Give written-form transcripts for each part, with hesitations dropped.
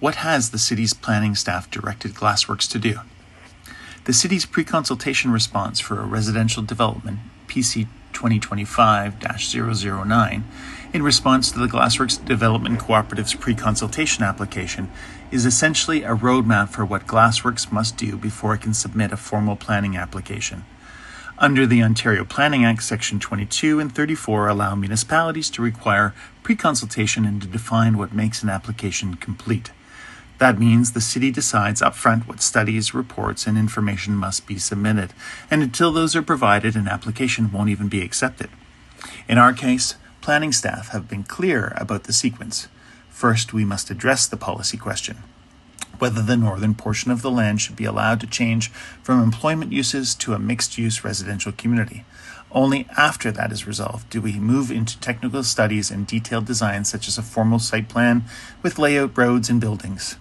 What has the city's planning staff directed Glassworks to do? The city's pre-consultation response for a residential development, PC 2025-009, in response to the Glassworks Development Cooperative's pre-consultation application, is essentially a roadmap for what Glassworks must do before it can submit a formal planning application. Under the Ontario Planning Act, Section 22 and 34 allow municipalities to require pre-consultation and to define what makes an application complete. That means the city decides upfront what studies, reports, and information must be submitted, and until those are provided, an application won't even be accepted. In our case, planning staff have been clear about the sequence. First, we must address the policy question: whether the northern portion of the land should be allowed to change from employment uses to a mixed-use residential community. Only after that is resolved do we move into technical studies and detailed designs such as a formal site plan with layout, roads, and buildings.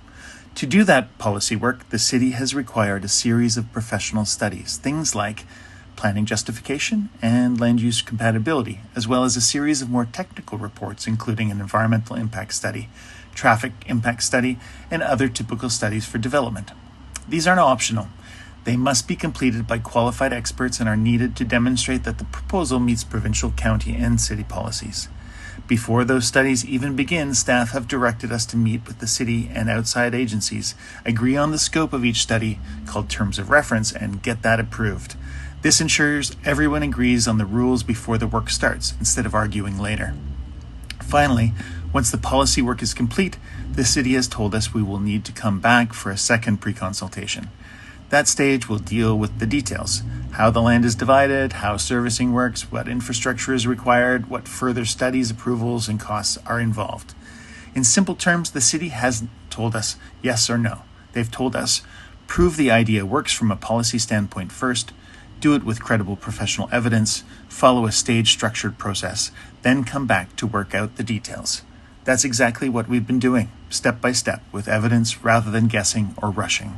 To do that policy work, the city has required a series of professional studies, things like planning justification and land use compatibility, as well as a series of more technical reports, including an environmental impact study, traffic impact study, and other typical studies for development. These aren't optional. They must be completed by qualified experts and are needed to demonstrate that the proposal meets provincial, county, and city policies. Before those studies even begin, staff have directed us to meet with the city and outside agencies, agree on the scope of each study, called terms of reference, and get that approved. This ensures everyone agrees on the rules before the work starts, instead of arguing later. Finally, once the policy work is complete, the city has told us we will need to come back for a second pre-consultation. That stage will deal with the details: how the land is divided, how servicing works, what infrastructure is required, what further studies, approvals, and costs are involved. In simple terms, the city hasn't told us yes or no. They've told us, prove the idea works from a policy standpoint first, do it with credible professional evidence, follow a stage-structured process, then come back to work out the details. That's exactly what we've been doing, step by step, with evidence rather than guessing or rushing.